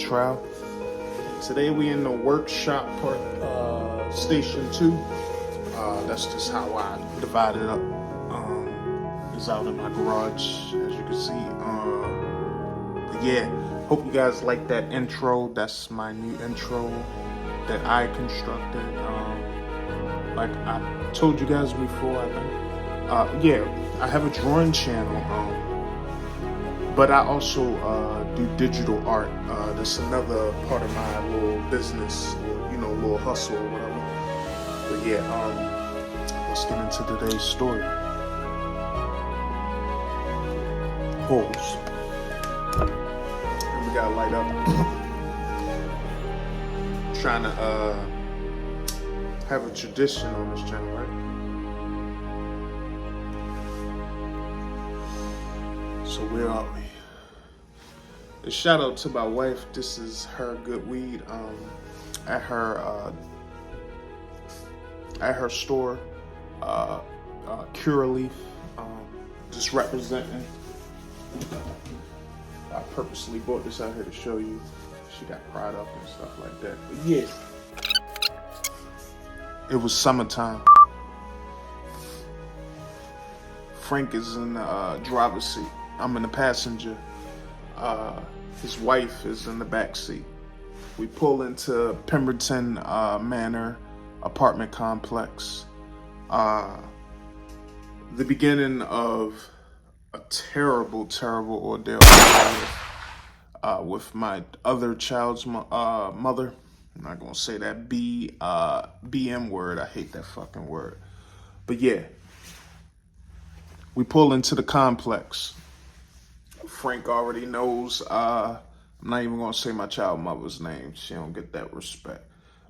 trial. Today we in the workshop part, station 2. That's just how I divide it up. It's out in my garage, as you can see. But yeah, hope you guys like that intro. That's my new intro that I constructed. Like I told you guys before, I think. Yeah, I have a drawing channel. But I also do digital art. That's another part of my little business, or little hustle or whatever. But yeah, let's get into today's story. Pause. And we gotta light up. Trying to have a tradition on this channel, right? So where are we? A shout out to my wife. This is her good weed at her store, Curaleaf. Just representing. I purposely brought this out here to show you. She got cried up and stuff like that. But yeah, it was summertime. Frank is in the driver's seat. I'm in the passenger. His wife is in the back seat. We pull into Pemberton Manor apartment complex. The beginning of a terrible, terrible ordeal with my other child's mother. I'm not gonna say that BM word. I hate that fucking word. But yeah, we pull into the complex. Frank already knows. I'm not even gonna say my child mother's name. She don't get that respect.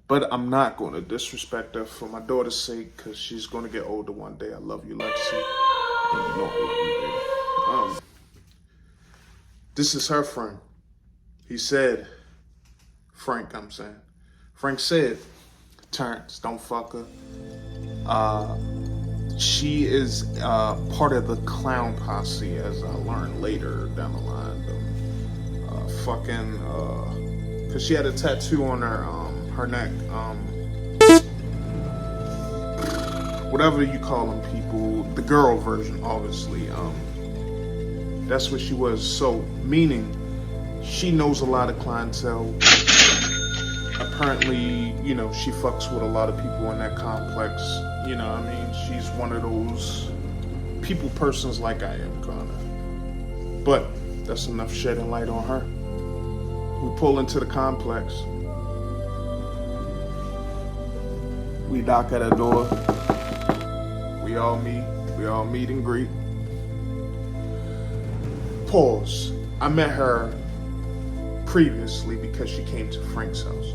But I'm not gonna disrespect her for my daughter's sake, because she's gonna get older one day. I love you, Lexi. And you know I love you, baby. This is her friend. He said, Frank said, Terrence, don't fuck her. She is part of the clown posse, as I learned later down the line. Cause she had a tattoo on her neck. Whatever you call them people, the girl version, obviously. That's what she was. So, meaning, she knows a lot of clientele. Apparently, she fucks with a lot of people in that complex. She's one of those people persons like I am, kinda. But that's enough shedding light on her. We pull into the complex. We knock at her door. We all meet and greet. Pause. I met her previously because she came to Frank's house.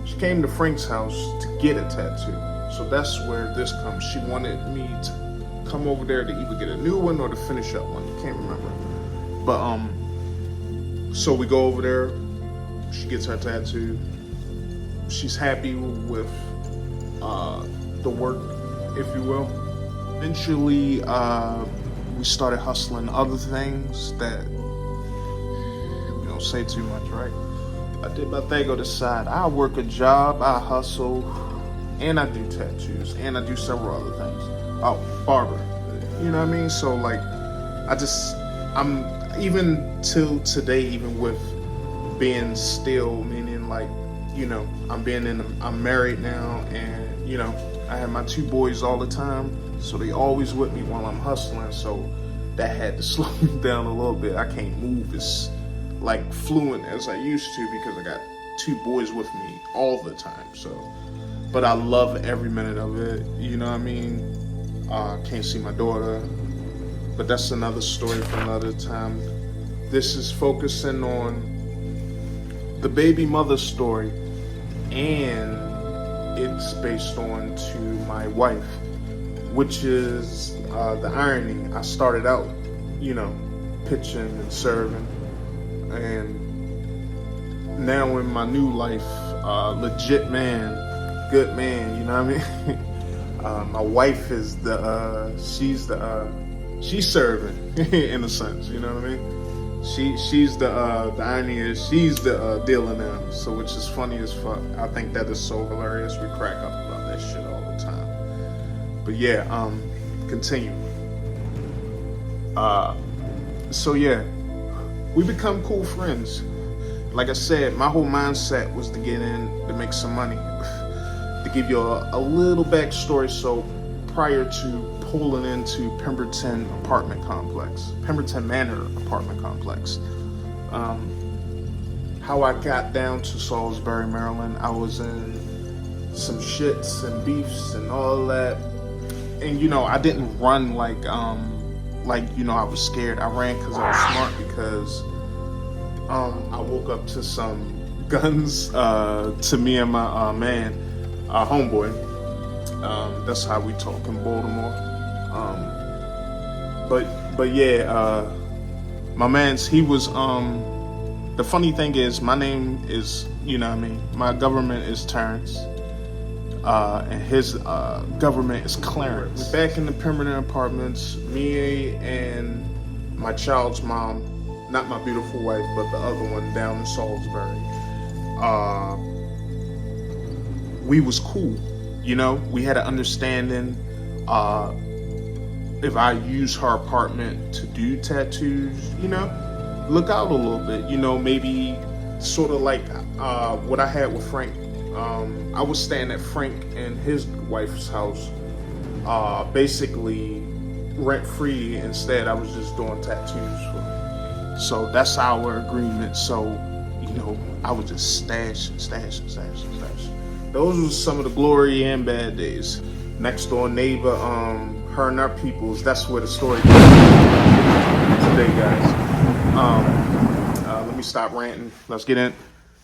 She came to Frank's house to get a tattoo. So that's where this comes. She wanted me to come over there to either get a new one or to finish up one. I can't remember. But so we go over there. She gets her tattoo. She's happy with the work, if you will. Eventually, we started hustling other things that we don't say too much, right? I did my thing on the side. I work a job, I hustle, and I do tattoos, and I do several other things. Oh, barber. You know what I mean? So like, I'm even till today, even with being still, meaning like, I'm married now, and I have my 2 boys all the time, so they always with me while I'm hustling. So that had to slow me down a little bit. I can't move as like fluent as I used to because I got 2 boys with me all the time. So, but I love every minute of it. You know what I mean? Can't see my daughter, but that's another story for another time. This is focusing on the baby mother story, and it's based on to my wife, which is the irony. I started out, pitching and serving, and now in my new life, legit man, good man, you know what I mean? My wife is she's serving in a sense, you know what I mean? She's the irony is she's the dealer now. So which is funny as fuck. I think that is so hilarious. We crack up about that shit all the time. But yeah, continue. So yeah, we become cool friends. Like I said, my whole mindset was to get in to make some money. To give you a little backstory, so prior to pulling into Pemberton Manor apartment complex, how I got down to Salisbury, Maryland, I was in some shits and beefs and all that, and you know, I didn't run like you know, I was scared. I ran because I was smart, because I woke up to some guns to me and my homeboy. That's how we talk in Baltimore. But yeah, my man's, he was, the funny thing is, my name is, you know what I mean, my government is Terrence, and his government is Clarence. We're back in the Pemberton Apartments, me and my child's mom, not my beautiful wife, but the other one down in Salisbury. We was cool, you know, we had an understanding. If I use her apartment to do tattoos, you know, look out a little bit, you know, maybe sort of like what I had with Frank. I was staying at Frank and his wife's house, basically rent free. Instead, I was just doing tattoos for them. So that's our agreement. So, you know, I would just stash. Those were some of the glory and bad days. Next door neighbor, her and our peoples, that's where the story goes today, guys. Let me stop ranting. Let's get in.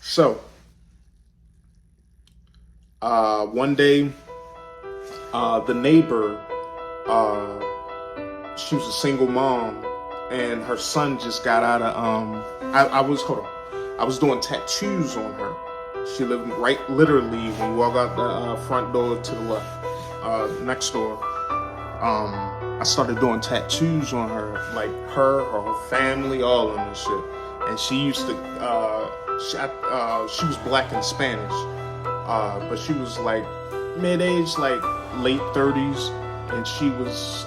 So, one day, the neighbor, she was a single mom, and her son just got out of, I was doing tattoos on her. She lived right, literally, when you walk out the front door to the left, next door. I started doing tattoos on her, like her family, all of this shit. And she used to, she was black and Spanish, but she was like mid-age, like late 30s, and she was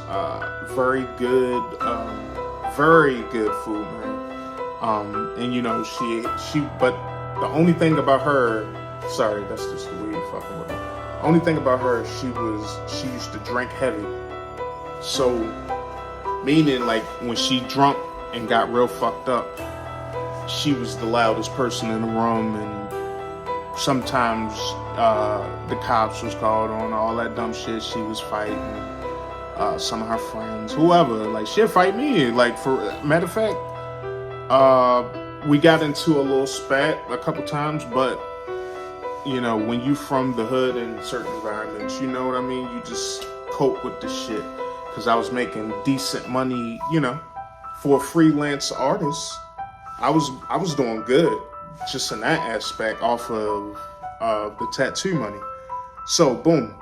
very good food, man. And you know, but the only thing about her, sorry, that's just the weed fucking with her. Only thing about her, she used to drink heavy. So, meaning like when she drunk and got real fucked up, she was the loudest person in the room, and sometimes the cops was called on, all that dumb shit. She was fighting some of her friends, whoever. Like, she'd fight me. Like, for matter of fact, we got into a little spat a couple times, but you know, when you from the hood in certain environments, you know what I mean? You just cope with the shit. Because I was making decent money, you know, for a freelance artist. I was doing good, just in that aspect, off of the tattoo money. So boom,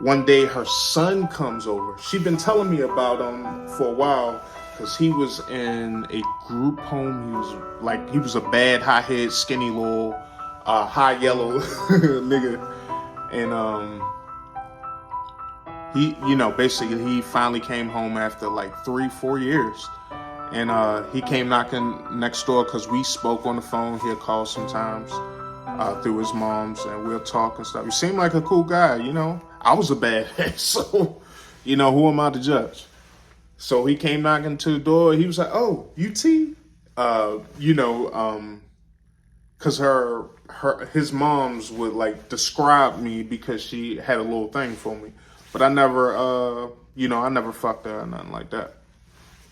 one day her son comes over. She'd been telling me about him for a while, because he was in a group home. He was a bad, hot-head, skinny little, high yellow nigga, and he, you know, basically he finally came home after like 3-4 years, and he came knocking next door because we spoke on the phone. He'll call sometimes through his mom's, and we'll talk and stuff. He seemed like a cool guy, you know. I was a bad head, so you know, who am I to judge? So he came knocking to the door. He was like, "Oh, UT," you know, because his moms would like describe me because she had a little thing for me. But I never, you know, I never fucked her or nothing like that.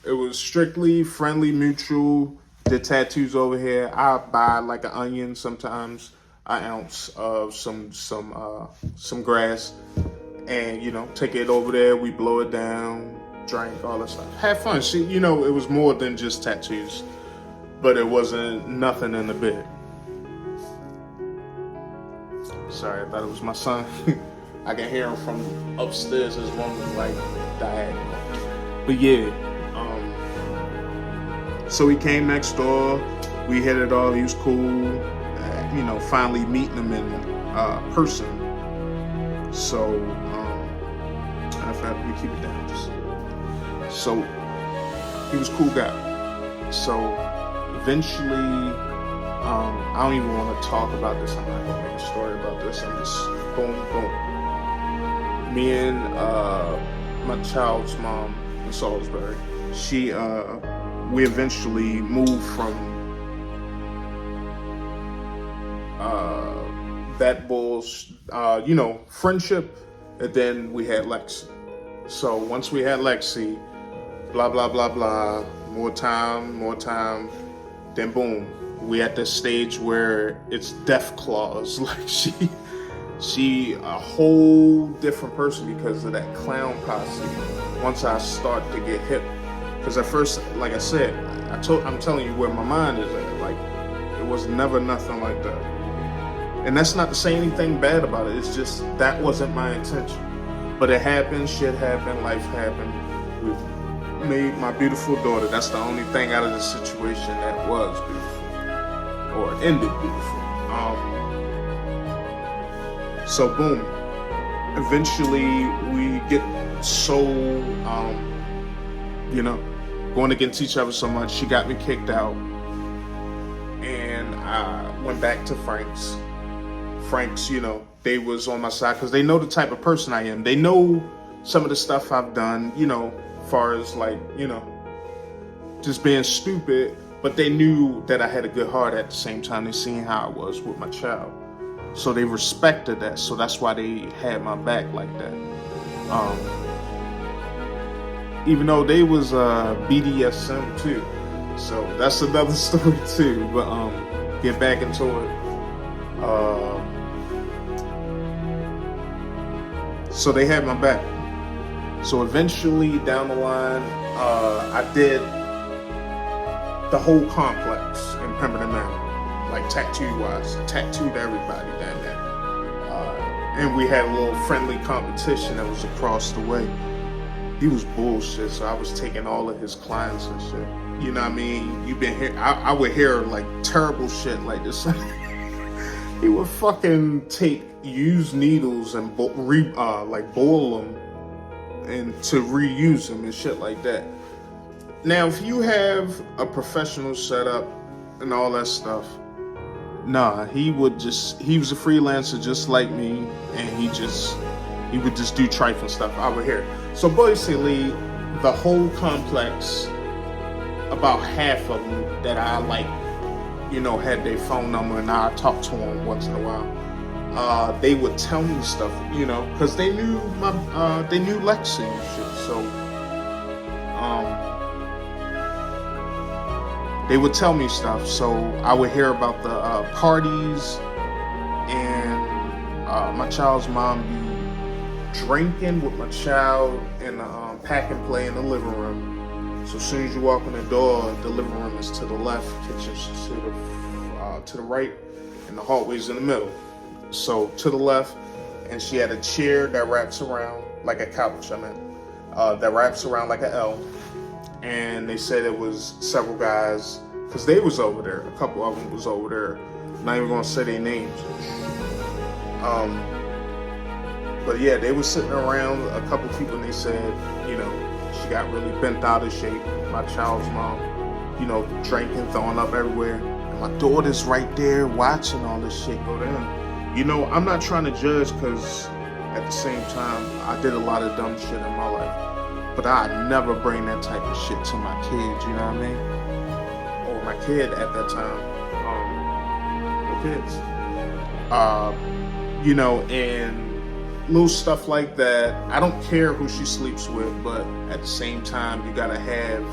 It was strictly friendly, mutual. Did tattoos over here. I buy like an onion sometimes, an ounce of some grass, and you know, take it over there. We blow it down, drink, all that stuff. Have fun. See, you know, it was more than just tattoos, but it wasn't nothing in the bed. Sorry, I thought it was my son. I can hear him from upstairs. His room is like diagonal. But yeah, So he came next door. We hit it all. He was cool. Finally meeting him in person. So, in fact, we keep it down. So he was a cool guy. So eventually, I don't even want to talk about this. I'm not gonna make a story about this. I'm just boom, boom. Me and my child's mom in Salisbury. We eventually moved from that bull's, friendship, and then we had Lexi. So once we had Lexi, blah, blah, blah, blah, more time, then boom, we at this stage where it's death claws. Like she a whole different person because of that clown posse. Once I start to get hip, because at first, like I said, I'm telling you where my mind is at. Like, it was never nothing like that. And that's not to say anything bad about it. It's just that wasn't my intention. But it happened, shit happened, life happened. We made my beautiful daughter. That's the only thing out of the situation that was beautiful or ended beautiful. So boom. Eventually we get so going against each other so much. She got me kicked out, and I went back to Frank's. They was on my side because they know the type of person I am. They know some of the stuff I've done, far as just being stupid, but they knew that I had a good heart at the same time. They seen how I was with my child. So they respected that. So that's why they had my back like that. Even though they was BDSM too. So that's another story too. But get back into it. So they had my back. So eventually down the line, I did the whole complex in Pemberton Manor, like tattooed everybody down there. And we had a little friendly competition that was across the way. He was bullshit, so I was taking all of his clients and shit. You know what I mean? You've been here. I would hear like terrible shit like this. He would fucking take used needles and boil them and to reuse them and shit like that. Now, if you have a professional setup and all that stuff, nah, he was a freelancer just like me, and he would just do trifling stuff. I would hear. So basically, the whole complex, about half of them that I had their phone number, and I talked to them once in a while. They would tell me stuff, because they knew they knew Lexi and shit. So, they would tell me stuff. So I would hear about the parties, and my child's mom be drinking with my child in the pack and play in the living room. So as soon as you walk in the door, the living room is to the left, kitchen's to the right, and the hallway's in the middle. So to the left, and she had a chair that wraps around like a couch. That wraps around like an L. And they said it was several guys, because they was over there. A couple of them was over there. I'm not even gonna say their names. But yeah, they were sitting around, a couple people, and they said, she got really bent out of shape. My child's mom, drinking, throwing up everywhere. And my daughter's right there watching all this shit go down. I'm not trying to judge, because at the same time, I did a lot of dumb shit in my life. But I'd never bring that type of shit to my kids, you know what I mean? Or my kid at that time. Kids. And little stuff like that. I don't care who she sleeps with, but at the same time, you gotta have,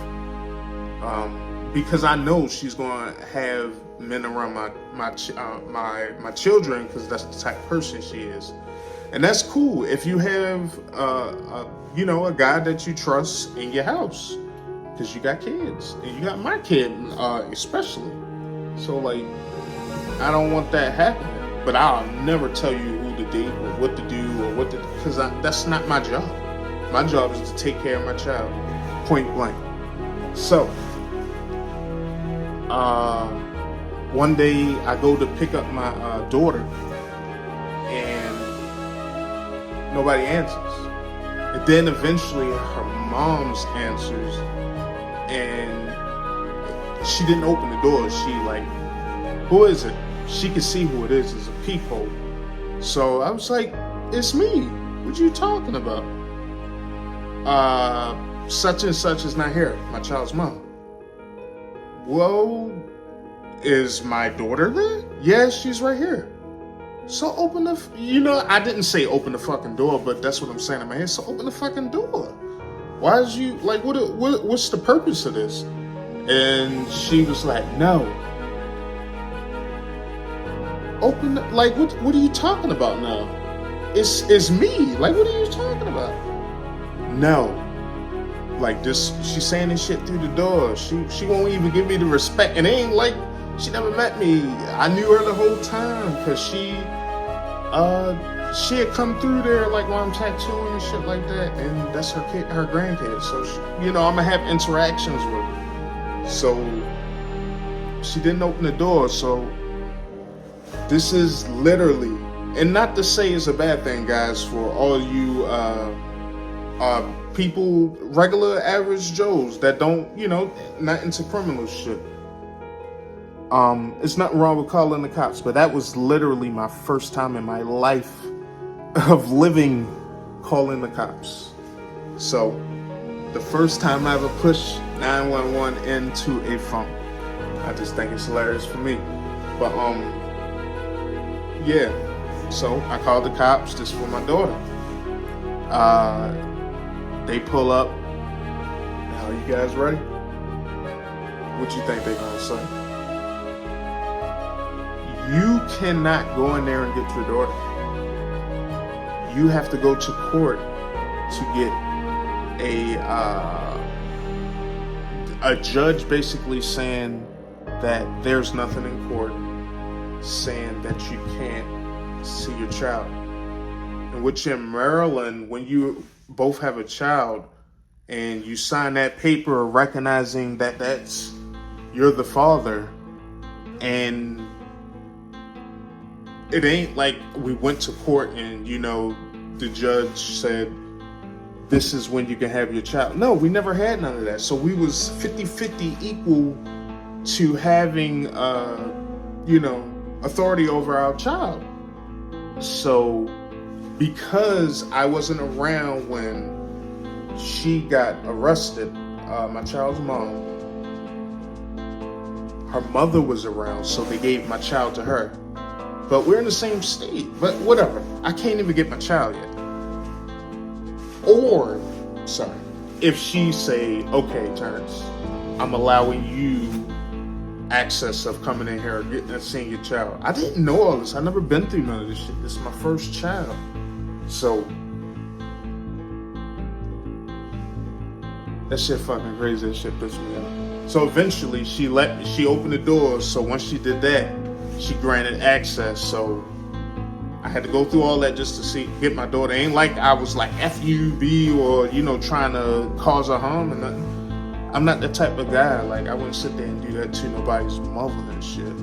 because I know she's gonna have men around my children, because that's the type of person she is. And that's cool if you have a guy that you trust in your house, because you got kids, and you got my kid especially. So I don't want that happening. But I'll never tell you who to date or what to do because that's not my job. My job is to take care of my child, point blank. So One day I go to pick up my daughter, and nobody answers. And then eventually her mom's answers, and she didn't open the door. She like, who is it? She could see who it is as a peephole. So I was like, it's me. What you talking about? Such and such is not here. My child's mom. Well, is my daughter there? Yeah, she's right here. So open the, I didn't say open the fucking door, but that's what I'm saying in my head. So open the fucking door. Why is you, like, what's the purpose of this? And she was like, no. Open, like, what are you talking about now? It's me. Like, what are you talking about? No. Like, this, she's saying this shit through the door. She won't even give me the respect. And it ain't like she never met me. I knew her the whole time because she had come through there like while I'm tattooing and shit like that. And that's her kid, her grandkid. So, I'm going to have interactions with her. So, she didn't open the door. So, this is literally, and not to say it's a bad thing, guys, for all you people, regular average Joes that don't, not into criminal shit. It's nothing wrong with calling the cops, but that was literally my first time in my life of living calling the cops. So, the first time I ever pushed 911 into a phone. I just think it's hilarious for me. But, yeah. So, I called the cops just for my daughter. They pull up. Now, you guys ready? What you think they're gonna say? You cannot go in there and get your daughter. You have to go to court to get a judge basically saying that there's nothing in court, saying that you can't see your child. And which in Maryland, when you both have a child and you sign that paper recognizing that you're the father, and it ain't like we went to court and the judge said this is when you can have your child. No, we never had none of that. So we was 50-50 equal to having authority over our child. So because I wasn't around when she got arrested, my child's mom, her mother was around, so they gave my child to her. But we're in the same state. But whatever. I can't even get my child yet. Or, if she say, okay, Terrence, I'm allowing you access of coming in here and seeing your child. I didn't know all this. I never been through none of this shit. This is my first child. So, that shit fucking crazy. That shit pissed me off. So eventually she opened the door. So once she did that, she granted access. So I had to go through all that just to get my daughter. It ain't like I was like FUB or trying to cause her harm or nothing. I'm not the type of guy, like I wouldn't sit there and do that to nobody's mother and shit.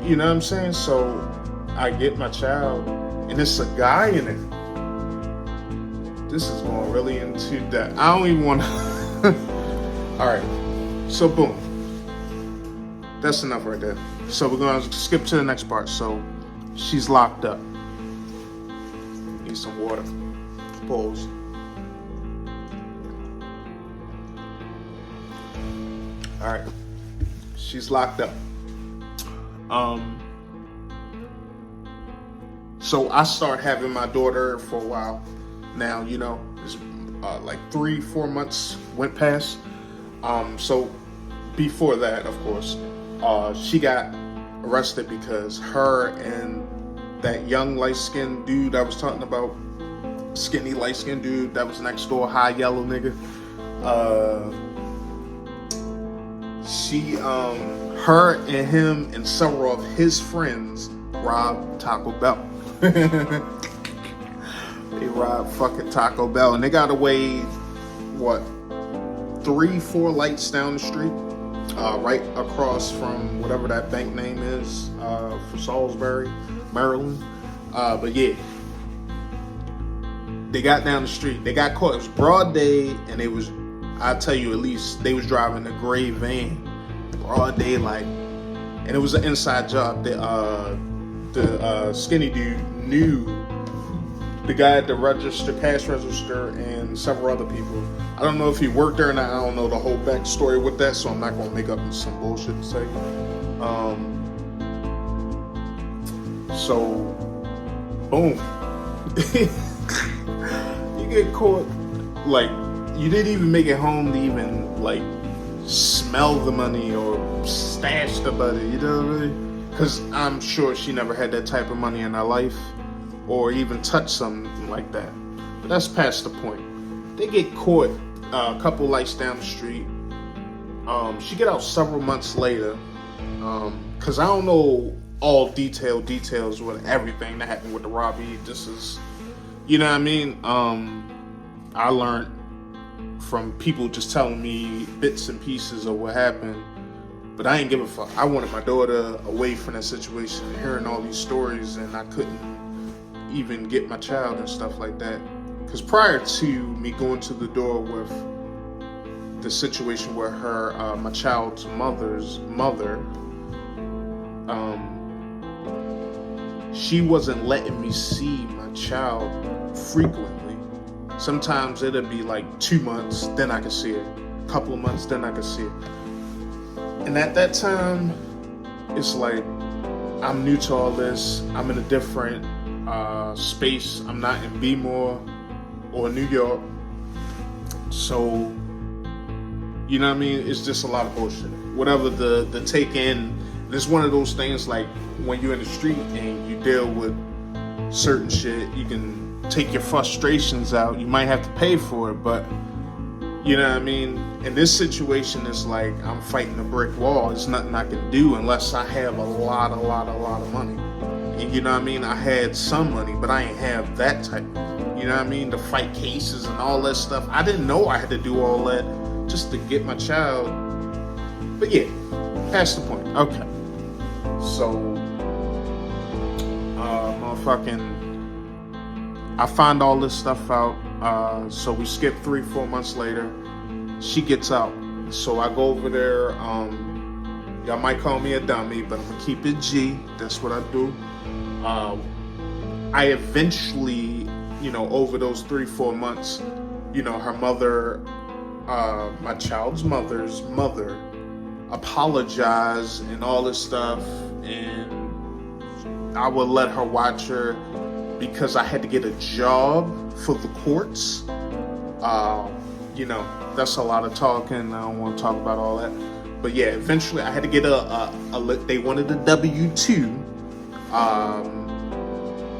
You know what I'm saying? So I get my child and it's a guy in it. This is going really into that. I don't even want to. Alright, so boom. That's enough right there. So we're going to skip to the next part. So she's locked up. Need some water. Pause. Alright. She's locked up. So I start having my daughter for a while. Now, it's like 3-4 months went past. So before that, of course, she got arrested because her and that young light-skinned dude I was talking about, skinny light-skinned dude that was next door, high yellow nigga, her and him and several of his friends robbed Taco Bell. They robbed fucking Taco Bell and they got away, 3-4 lights down the street. right across from whatever that bank name is for Salisbury, Maryland. But yeah, they got down the street. They got caught. It was broad day, and I tell you, at least they was driving a gray van, broad daylight, and it was an inside job. The skinny dude knew the guy at the cash register, and several other people. I don't know if he worked there or not. I don't know the whole backstory with that, so I'm not gonna make up some bullshit to say. So, boom. You get caught, like, you didn't even make it home to even, like, smell the money or stash the money, you know what I mean? Because I'm sure she never had that type of money in her life, or even touched something like that. But that's past the point. They get caught a couple lights down the street. She get out several months later, because I don't know all details with everything that happened with the robbery. This is, you know what I mean? I learned from people just telling me bits and pieces of what happened, but I ain't give a fuck. I wanted my daughter away from that situation, hearing all these stories, and I couldn't even get my child and stuff like that. Because prior to me going to the door with the situation where my child's mother's mother, she wasn't letting me see my child frequently. Sometimes it'd be like 2 months, then I could see it. A couple of months, then I could see it. And at that time, it's like, I'm new to all this. I'm in a different space. I'm not in Bmore or New York. So, you know what I mean? It's just a lot of bullshit. Whatever the take in, it's one of those things like when you're in the street and you deal with certain shit, you can take your frustrations out. You might have to pay for it, but you know what I mean? In this situation, it's like I'm fighting a brick wall. There's nothing I can do unless I have a lot of money. And you know what I mean? I had some money, but I ain't have that type. You know what I mean? To fight cases and all that stuff. I didn't know I had to do all that just to get my child. But yeah, past the point. Okay. So, I find all this stuff out. So we skip 3-4 months later. She gets out. So I go over there. Y'all might call me a dummy, but I'm gonna keep it G. That's what I do. I eventually, over those 3-4 months, her mother, my child's mother's mother, apologized and all this stuff, and I would let her watch her because I had to get a job for the courts. That's a lot of talking. I don't want to talk about all that. But yeah, eventually I had to get they wanted a W-2.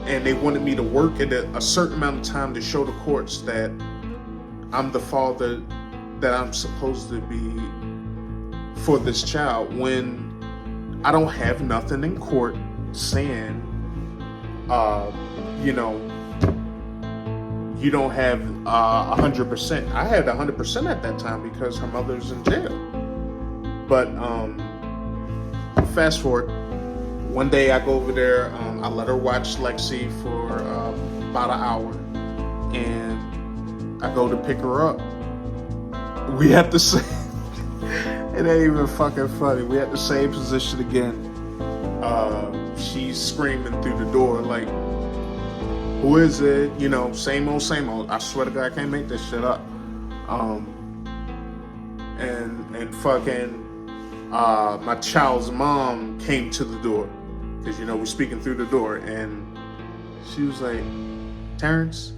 And they wanted me to work at a certain amount of time to show the courts that I'm the father that I'm supposed to be for this child, when I don't have nothing in court saying, you don't have 100%. I had 100% at that time because her mother's in jail. But fast forward, one day I go over there, I let her watch Lexi for about an hour, and I go to pick her up. We have the same, it ain't even fucking funny, we had the same position again. She's screaming through the door like, who is it? Same old. I swear to God, I can't make this shit up. And fucking my child's mom came to the door, because we're speaking through the door, and she was like, Terrence,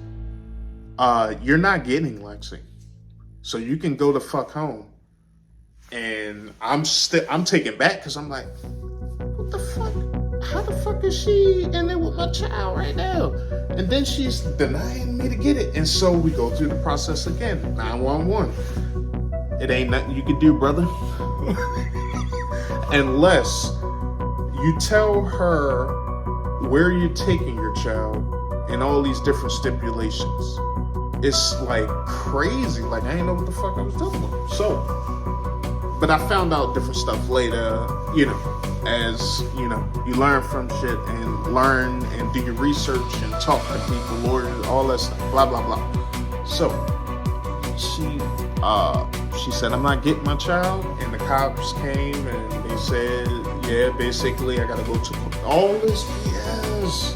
you're not getting Lexi, so you can go the fuck home. And I'm taken back, because I'm like, what the fuck? How the fuck is she in there with my child right now? And then she's denying me to get it. And so we go through the process again. 911. It ain't nothing you can do, brother. Unless you tell her where you're taking your child and all these different stipulations. It's like crazy. Like, I didn't know what the fuck I was doing. So But I found out different stuff later, as, you learn from shit and learn and do your research and talk to people, lawyers, all that stuff, blah, blah, blah. So, she said, I'm not getting my child, and the cops came and they said, yeah, basically I gotta go to all this BS.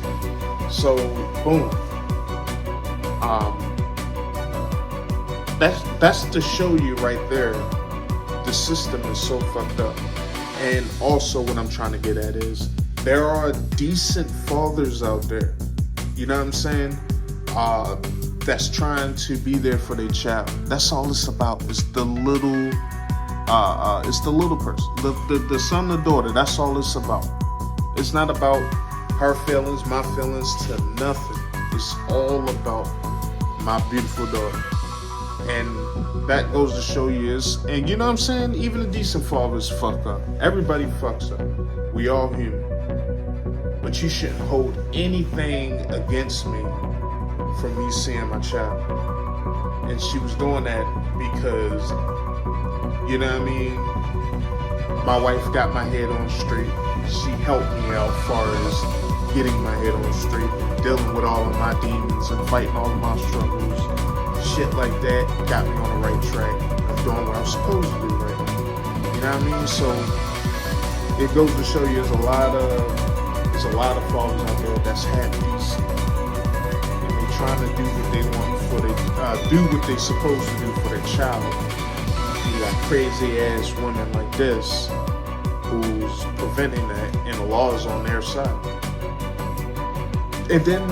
So, boom. That's to show you right there, the system is so fucked up. And also what I'm trying to get at is, there are decent fathers out there, you know what I'm saying? That's trying to be there for their child. That's all it's about. It's the little person, the son or daughter. That's all it's about. It's not about her feelings, my feelings, to nothing. It's all about my beautiful daughter. And that goes to show you and you know what I'm saying? Even the decent fathers fuck up. Everybody fucks up. We all human. But you shouldn't hold anything against me from me seeing my child. And she was doing that because, you know what I mean? My wife got my head on straight. She helped me out as far as getting my head on straight, dealing with all of my demons and fighting all of my struggles. Shit like that got me on the right track of doing what I'm supposed to do right now. You know what I mean? So it goes to show you there's a lot of fathers out there that's half decent. Trying to do what they want do what they supposed to do for their child. You got crazy ass women like this who's preventing that, and the law is on their side. And then,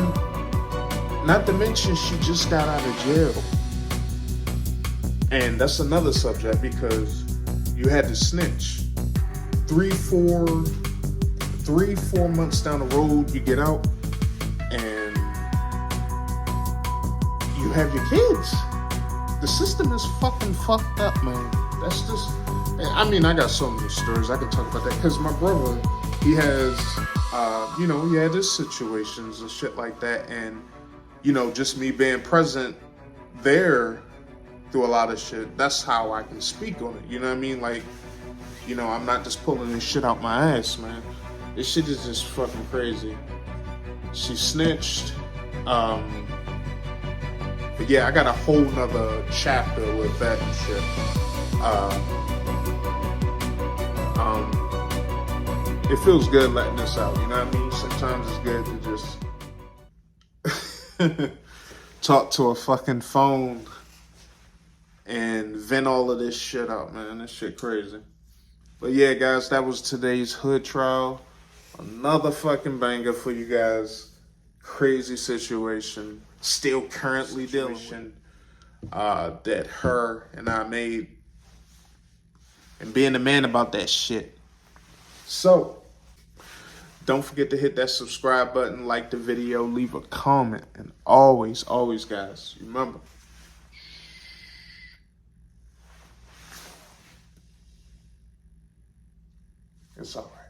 not to mention, she just got out of jail. And that's another subject, because you had to snitch. 3-4 months down the road, you get out, and you have your kids. The system is fucking fucked up, man. That's just, I mean, I got so many stories I can talk about that, because my brother, he has, he had his situations and shit like that, and, just me being present there through a lot of shit, that's how I can speak on it, you know what I mean? Like, I'm not just pulling this shit out my ass, man. This shit is just fucking crazy. She snitched, but yeah, I got a whole nother chapter with that and shit. It feels good letting this out, you know what I mean? Sometimes it's good to just talk to a fucking phone and vent all of this shit out, man. This shit crazy. But yeah, guys, that was today's hood trial. Another fucking banger for you guys. Crazy situation. Still currently dealing with that her and I made, and being a man about that shit. So don't forget to hit that subscribe button, like the video, leave a comment, and always guys, remember, it's all right.